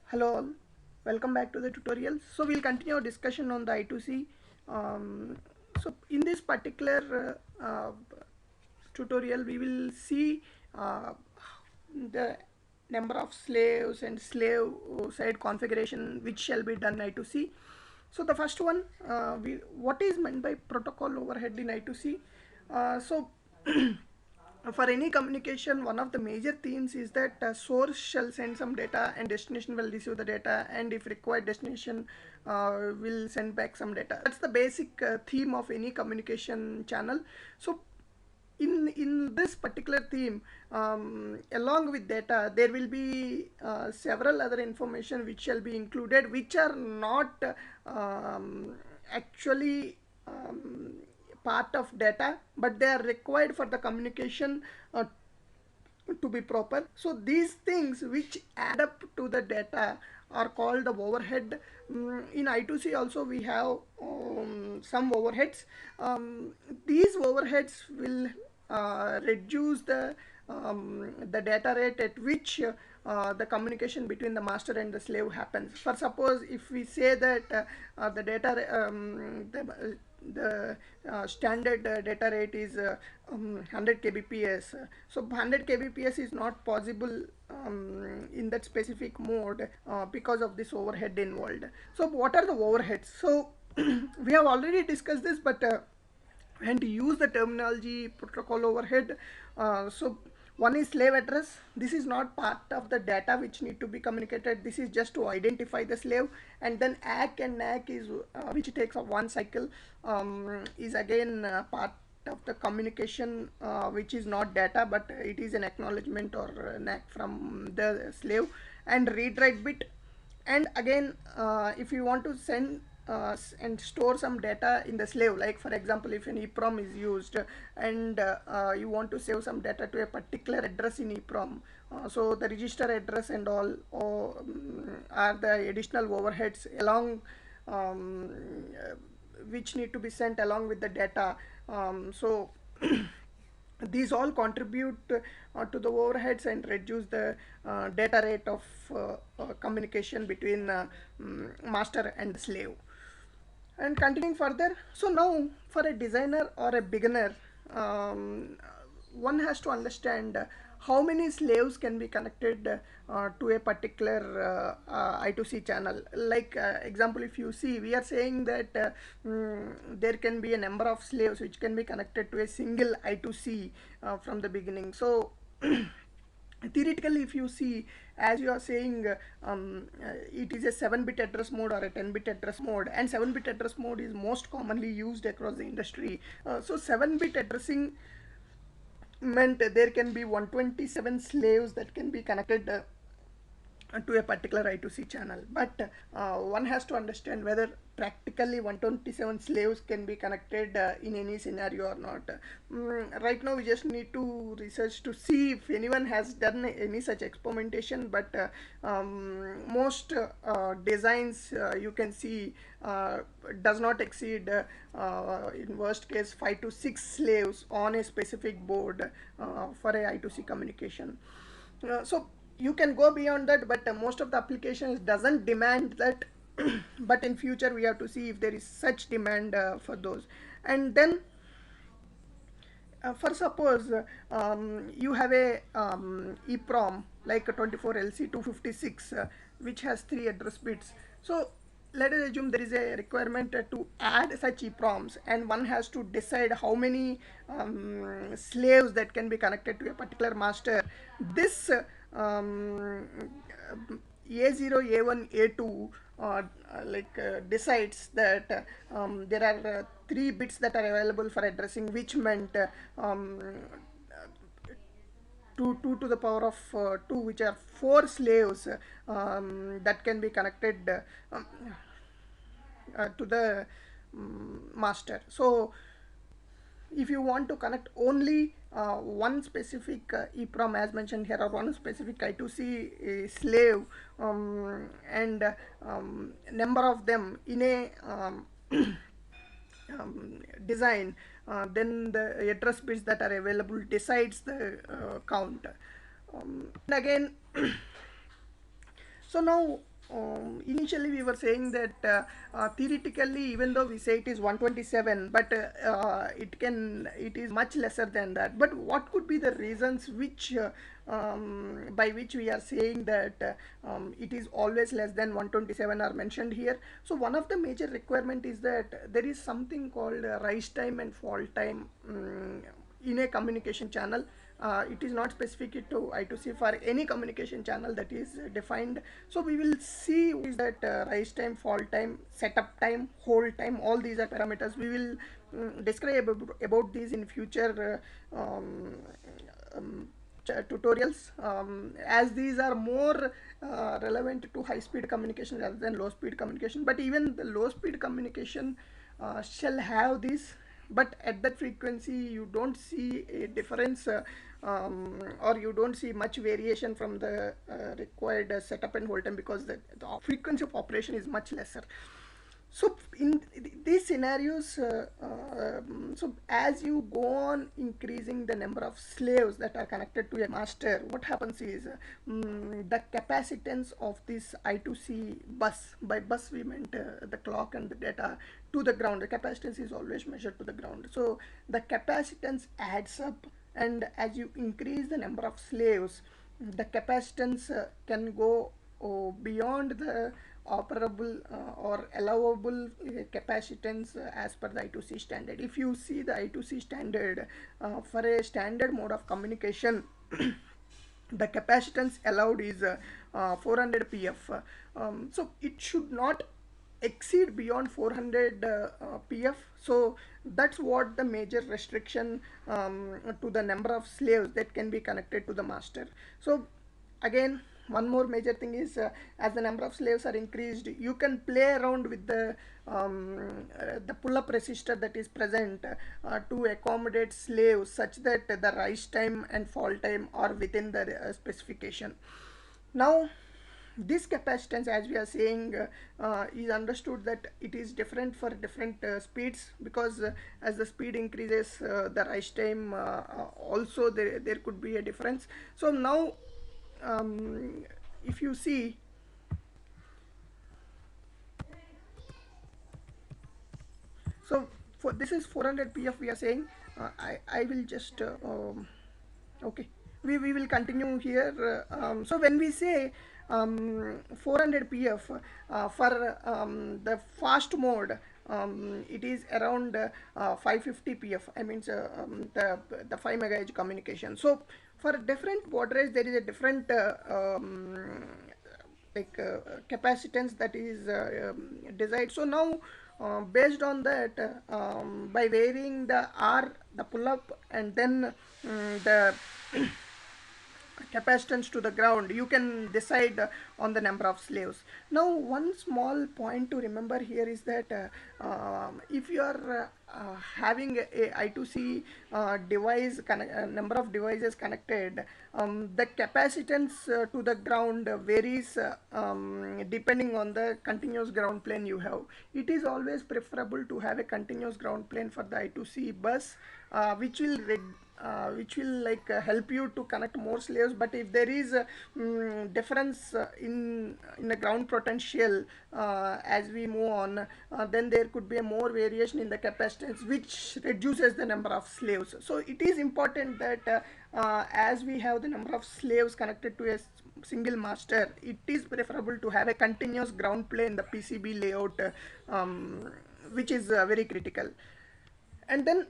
Hello all, welcome back to the tutorial. So we'll continue our discussion on the I2C. So in this particular tutorial we will see uh, the number of slaves and slave side configuration which shall be done I2C. So the first one, what is meant by protocol overhead in I2C? So for any communication, one of the major themes is that source shall send some data and destination will receive the data, and if required, destination will send back some data. That's the basic theme of any communication channel. So in this particular theme, along with data there will be several other information which shall be included, which are not actually part of data, but they are required for the communication to be proper. So these things which add up to the data are called the overhead. In I2C also we have some overheads. These overheads will reduce the data rate at which the communication between the master and the slave happens. For suppose if we say that the data the standard data rate is 100 kbps. So 100 kbps is not possible in that specific mode because of this overhead involved. So what are the overheads? So we have already discussed this, but and to use the terminology protocol overhead. So one is slave address. This is not part of the data which need to be communicated. This is just to identify the slave. And then ACK and NACK is which takes up one cycle, is again part of the communication, which is not data but it is an acknowledgement or NACK from the slave. And read write bit. And again, if you want to send and store some data in the slave, like for example if an EEPROM is used and you want to save some data to a particular address in EEPROM, so the register address and all are the additional overheads along, which need to be sent along with the data. So these all contribute to the overheads and reduce the data rate of communication between master and slave. And continuing further, so now for a designer or a beginner, um, one has to understand how many slaves can be connected to a particular I2C channel. Like example, if you see, we are saying that there can be a number of slaves which can be connected to a single I2C from the beginning. So theoretically if you see, as you are saying, it is a 7-bit address mode or a 10-bit address mode, and 7-bit address mode is most commonly used across the industry. So 7-bit addressing meant there can be 127 slaves that can be connected to a particular I2C channel. But one has to understand whether practically 127 slaves can be connected in any scenario or not. Right now we just need to research to see if anyone has done any such experimentation, but most designs you can see does not exceed in worst case 5 to 6 slaves on a specific board for a I2C communication. So you can go beyond that, but most of the applications doesn't demand that. But in future we have to see if there is such demand for those. And then for suppose you have a EEPROM like a 24 LC 256 which has 3 address bits. So let us assume there is a requirement to add such EEPROMs, and one has to decide how many slaves that can be connected to a particular master. This A0, A1, A2 decides that there are 3 bits that are available for addressing, which meant 2 to the power of 2, which are 4 slaves that can be connected to the master. So if you want to connect only one specific EEPROM as mentioned here, or one specific I2C slave, and number of them in a design, then the address bits that are available decides the count. And again, so now initially we were saying that theoretically, even though we say it is 127, but it is much lesser than that. But what could be the reasons which by which we are saying that it is always less than 127 are mentioned here? So one of the major requirement is that there is something called rise time and fall time in a communication channel. It is not specific to I2C, for any communication channel that is defined. So we will see is that rise time, fall time, setup time, hold time, all these are parameters. We will describe about these in future um, tutorials, as these are more relevant to high speed communication rather than low speed communication. But even the low speed communication shall have this, but at that frequency you don't see a difference, or you don't see much variation from the required setup and hold time, because the frequency of operation is much lesser. So in these scenarios, so as you go on increasing the number of slaves that are connected to a master, what happens is the capacitance of this I2C bus, by bus we meant the clock and the data, to the ground. The capacitance is always measured to the ground. So the capacitance adds up, and as you increase the number of slaves, the capacitance can go beyond the operable or allowable capacitance as per the I2C standard. If you see the I2C standard, for a standard mode of communication, the capacitance allowed is 400 pf. So it should not exceed beyond 400 pf. So that's what the major restriction to the number of slaves that can be connected to the master. So again, one more major thing is, as the number of slaves are increased, you can play around with the pull-up resistor that is present to accommodate slaves, such that the rise time and fall time are within the specification. Now this capacitance, as we are saying, is understood that it is different for different speeds, because as the speed increases, the rise time also there could be a difference. So now if you see, so for this is 400 pf we are saying, I will just okay, we will continue here. So when we say 400 pf for the fast mode, it is around 550 pf, I mean the 5 megahertz communication. So for different baud rates there is a different capacitance that is desired. So now based on that, by varying the R, the pull up, and then the capacitance to the ground, you can decide on the number of slaves. Now one small point to remember here is that if you are having a I2C device number of devices connected, the capacitance to the ground varies depending on the continuous ground plane you have. It is always preferable to have a continuous ground plane for the I2C bus, which will help you to connect more slaves. But if there is a difference in the ground potential as we move on, then there could be a more variation in the capacitance, which reduces the number of slaves. So it is important that as we have the number of slaves connected to a single master, it is preferable to have a continuous ground plane, the PCB layout, which is very critical. And then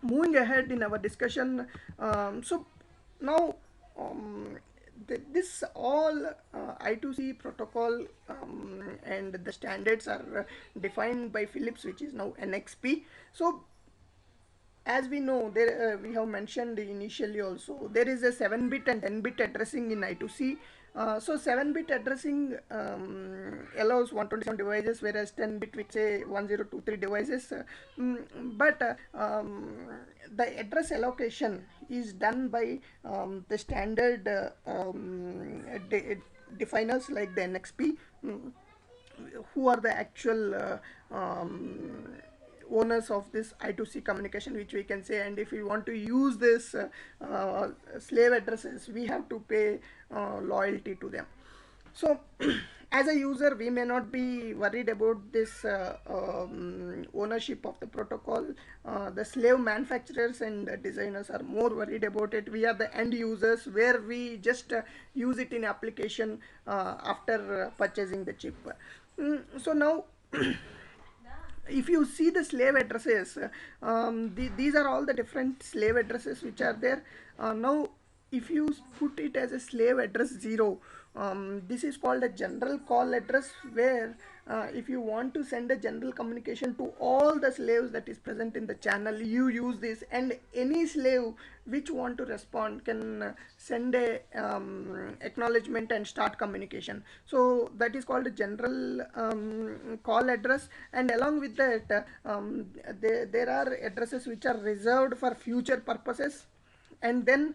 moving ahead in our discussion, so now this all I2C protocol and the standards are defined by Philips, which is now NXP. So as we know, there we have mentioned initially also, there is a 7-bit and 10-bit addressing in I2C. So 7-bit addressing allows 127 devices, whereas 10-bit we say 1023 devices. But the address allocation is done by the standard definers like the NXP, who are the actual owners of this I2C communication, which we can say. And if we want to use this slave addresses, we have to pay loyalty to them. So as a user, we may not be worried about this ownership of the protocol. The slave manufacturers and designers are more worried about it. We are the end users, where we just use it in application after purchasing the chip. So now if you see the slave addresses, these are all the different slave addresses which are there. Now if you put it as a slave address 0, this is called a general call address, where if you want to send a general communication to all the slaves that is present in the channel, you use this, and any slave which want to respond can send a acknowledgement and start communication. So that is called a general call address. And along with that, there are addresses which are reserved for future purposes. And then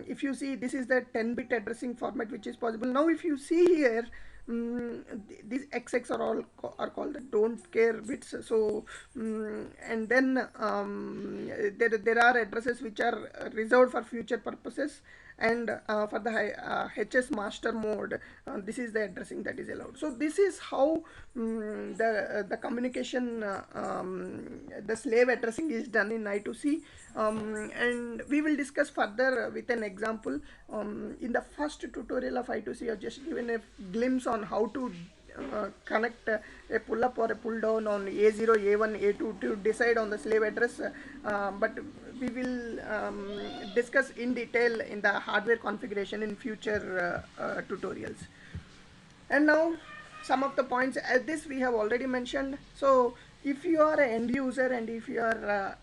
if you see, this is the 10-bit addressing format which is possible. Now if you see here, these XX are all are called the don't care bits. So and then there are addresses which are reserved for future purposes. And for the HS master mode, this is the addressing that is allowed. So this is how the communication, the slave addressing is done in I2C. And we will discuss further with an example. In the first tutorial of I2C, I've just given a glimpse on how to connect a pull up or a pull down on A0, A1, A2 to decide on the slave address. But we will discuss in detail in the hardware configuration in future tutorials. And now some of the points as this we have already mentioned. So if you are an end user, and if you are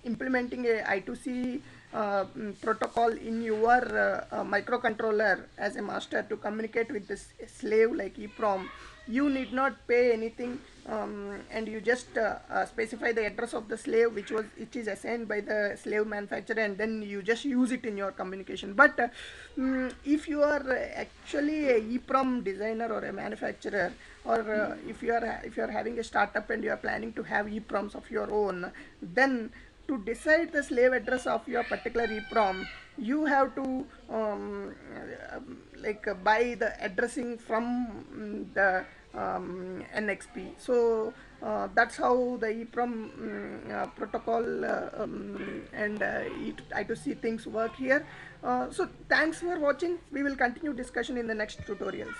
implementing a I2C protocol in your microcontroller as a master to communicate with this slave like EEPROM, you need not pay anything, and you just specify the address of the slave which is assigned by the slave manufacturer, and then you just use it in your communication. But if you are actually a EEPROM designer or a manufacturer, or if you are having a startup and you are planning to have EEPROMs of your own, then to decide the slave address of your particular EEPROM, you have to buy the addressing from the NXP. So that's how the EEPROM protocol and I2C things work here. So thanks for watching. We will continue discussion in the next tutorials.